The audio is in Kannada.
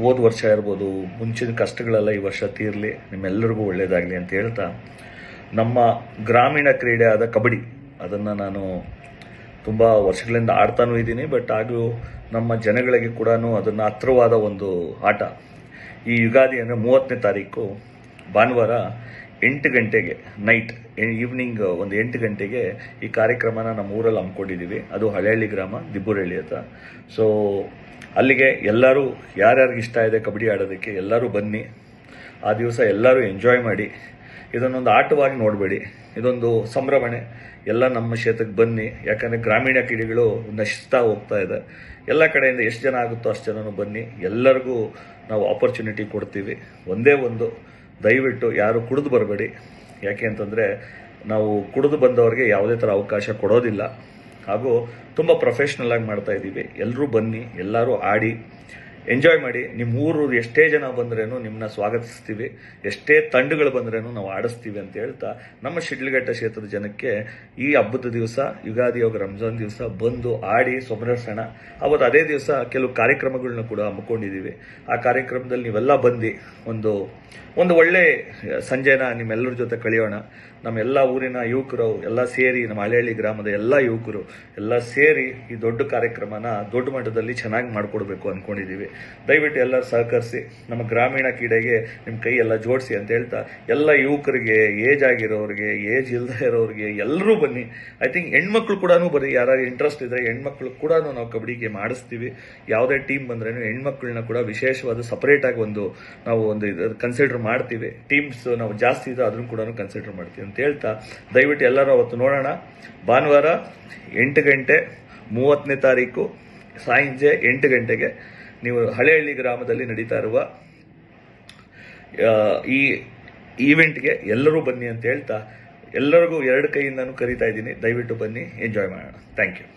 ಹೋದ ವರ್ಷ ಇರ್ಬೋದು, ಮುಂಚಿನ ಕಷ್ಟಗಳೆಲ್ಲ ಈ ವರ್ಷ ತೀರಲಿ, ನಿಮ್ಮೆಲ್ಲರಿಗೂ ಒಳ್ಳೆಯದಾಗಲಿ ಅಂತ ಹೇಳ್ತಾ, ನಮ್ಮ ಗ್ರಾಮೀಣ ಕ್ರೀಡೆ ಆದ ಕಬಡ್ಡಿ ಅದನ್ನು ನಾನು ತುಂಬ ವರ್ಷಗಳಿಂದ ಆಡ್ತಾನೂ ಇದ್ದೀನಿ. ಬಟ್ ಹಾಗೂ ನಮ್ಮ ಜನಗಳಿಗೆ ಕೂಡ ಅದನ್ನು ಹತ್ತಿರವಾದ ಒಂದು ಆಟ. ಈ ಯುಗಾದಿ ಅಂದರೆ 30ನೇ ತಾರೀಕು ಭಾನುವಾರ 8 ಗಂಟೆಗೆ ನೈಟ್ ಈವ್ನಿಂಗ್ ಒಂದು 8 ಗಂಟೆಗೆ ಈ ಕಾರ್ಯಕ್ರಮನ ನಮ್ಮ ಊರಲ್ಲಿ ಹಮ್ಮಿಕೊಂಡಿದ್ದೀವಿ. ಅದು ಹಳೆಹಳ್ಳಿ ಗ್ರಾಮ, ದಿಬ್ಬೂರಹಳ್ಳಿ ಅಂತ. ಸೊ ಅಲ್ಲಿಗೆ ಎಲ್ಲರೂ ಯಾರ್ಯಾರಿಗೆ ಇಷ್ಟ ಇದೆ ಕಬಡ್ಡಿ ಆಡೋದಕ್ಕೆ ಎಲ್ಲರೂ ಬನ್ನಿ. ಆ ದಿವಸ ಎಲ್ಲರೂ ಎಂಜಾಯ್ ಮಾಡಿ. ಇದನ್ನೊಂದು ಆಟವಾಗಿ ನೋಡಬೇಡಿ, ಇದೊಂದು ಸಂಭ್ರಮಣೆ. ಎಲ್ಲ ನಮ್ಮ ಕ್ಷೇತ್ರಕ್ಕೆ ಬನ್ನಿ, ಯಾಕಂದರೆ ಗ್ರಾಮೀಣ ಕ್ರೀಡೆಗಳು ನಶಿಸ್ತಾ ಹೋಗ್ತಾ ಇದೆ. ಎಲ್ಲ ಕಡೆಯಿಂದ ಎಷ್ಟು ಜನ ಆಗುತ್ತೋ ಅಷ್ಟು ಜನನೂ ಬನ್ನಿ. ಎಲ್ಲರಿಗೂ ನಾವು ಆಪರ್ಚುನಿಟಿ ಕೊಡ್ತೀವಿ. ಒಂದೇ ಒಂದು, ದಯವಿಟ್ಟು ಯಾರು ಕುಡಿದು ಬರಬೇಡಿ. ಯಾಕೆ ಅಂತಂದರೆ ನಾವು ಕುಡಿದು ಬಂದವರಿಗೆ ಯಾವುದೇ ಥರ ಅವಕಾಶ ಕೊಡೋದಿಲ್ಲ. ಹಾಗೂ ತುಂಬ ಪ್ರೊಫೆಷ್ನಲ್ ಆಗಿ ಮಾಡ್ತಾ ಇದ್ದೀವಿ. ಎಲ್ಲರೂ ಬನ್ನಿ, ಎಲ್ಲರೂ ಆಡಿ ಎಂಜಾಯ್ ಮಾಡಿ. ನಿಮ್ಮ ಊರು ಎಷ್ಟೇ ಜನ ಬಂದ್ರೇನು ನಿಮ್ಮನ್ನ ಸ್ವಾಗತಿಸ್ತೀವಿ, ಎಷ್ಟೇ ತಂಡಗಳು ಬಂದ್ರೇನು ನಾವು ಆಡಿಸ್ತೀವಿ ಅಂತ ಹೇಳ್ತಾ, ನಮ್ಮ ಶಿಡ್ಲಘಟ್ಟ ಕ್ಷೇತ್ರದ ಜನಕ್ಕೆ ಈ ಹಬ್ಬದ ದಿವಸ, ಯುಗಾದಿ ಹಾಗೂ ರಂಜಾನ್ ದಿವಸ ಬಂದು ಆಡಿ ಸೊಮರಸೋಣ. ಅವತ್ತು ಅದೇ ದಿವಸ ಕೆಲವು ಕಾರ್ಯಕ್ರಮಗಳನ್ನ ಕೂಡ ಹಮ್ಮಿಕೊಂಡಿದ್ದೀವಿ. ಆ ಕಾರ್ಯಕ್ರಮದಲ್ಲಿ ನೀವೆಲ್ಲ ಬಂದು ಒಂದು ಒಳ್ಳೆ ಸಂಜೆನ ನಿಮ್ಮೆಲ್ಲರ ಜೊತೆ ಕಳೆಯೋಣ. ನಮ್ಮೆಲ್ಲ ಊರಿನ ಯುವಕರು ಎಲ್ಲ ಸೇರಿ, ನಮ್ಮ ಹಳೆಹಳ್ಳಿ ಗ್ರಾಮದ ಎಲ್ಲ ಯುವಕರು ಎಲ್ಲ ಸೇರಿ ಈ ದೊಡ್ಡ ಕಾರ್ಯಕ್ರಮನ ದೊಡ್ಡ ಮಟ್ಟದಲ್ಲಿ ಚೆನ್ನಾಗಿ ಮಾಡಿಕೊಡ್ಬೇಕು ಅಂದ್ಕೊಂಡಿದ್ದೀವಿ. ದಯವಿಟ್ಟು ಎಲ್ಲರೂ ಸಹಕರಿಸಿ, ನಮ್ಮ ಗ್ರಾಮೀಣ ಕ್ರೀಡೆಗೆ ನಿಮ್ಮ ಕೈ ಎಲ್ಲ ಜೋಡಿಸಿ ಅಂತ ಹೇಳ್ತಾ, ಎಲ್ಲ ಯುವಕರಿಗೆ, ಏಜ್ ಆಗಿರೋರಿಗೆ, ಏಜ್ ಇಲ್ಲದೆ ಇರೋರಿಗೆ ಎಲ್ಲರೂ ಬನ್ನಿ. ಐ ಥಿಂಕ್ ಹೆಣ್ಮಕ್ಳು ಕೂಡ ಬರ್ರಿ. ಯಾರು ಇಂಟ್ರೆಸ್ಟ್ ಇದ್ದರೆ ಹೆಣ್ಮಕ್ಳು ಕೂಡ ನಾವು ಕಬಡ್ಡಿ ಗೇಮ್ ಆಡಿಸ್ತೀವಿ. ಯಾವುದೇ ಟೀಮ್ ಬಂದ್ರೂ ಹೆಣ್ಮಕ್ಳನ್ನ ಕೂಡ ವಿಶೇಷವಾದ ಸಪರೇಟಾಗಿ ನಾವು ಕನ್ಸಿಡರ್ ಮಾಡ್ತೀವಿ. ಟೀಮ್ಸ್ ನಾವು ಜಾಸ್ತಿ ಇದ್ದರೆ ಅದನ್ನು ಕೂಡ ಕನ್ಸಿಡರ್ ಮಾಡ್ತೀವಿ ಅಂತ ಹೇಳ್ತಾ, ದಯವಿಟ್ಟು ಎಲ್ಲರೂ ಅವತ್ತು ನೋಡೋಣ. ಭಾನುವಾರ 8 ಗಂಟೆ 30ನೇ ತಾರೀಕು ಸಂಜೆ 8 ಗಂಟೆಗೆ ನೀವು ಹಳೆಹಳ್ಳಿ ಗ್ರಾಮದಲ್ಲಿ ನಡೀತಾ ಇರುವ ಈ ಈವೆಂಟ್ಗೆ ಎಲ್ಲರೂ ಬನ್ನಿ ಅಂತ ಹೇಳ್ತಾ, ಎಲ್ಲರಿಗೂ 2 ಕೈಯಿಂದನೂ ಕರೀತಾ ಇದ್ದೀನಿ. ದಯವಿಟ್ಟು ಬನ್ನಿ, ಎಂಜಾಯ್ ಮಾಡೋಣ. Thank you.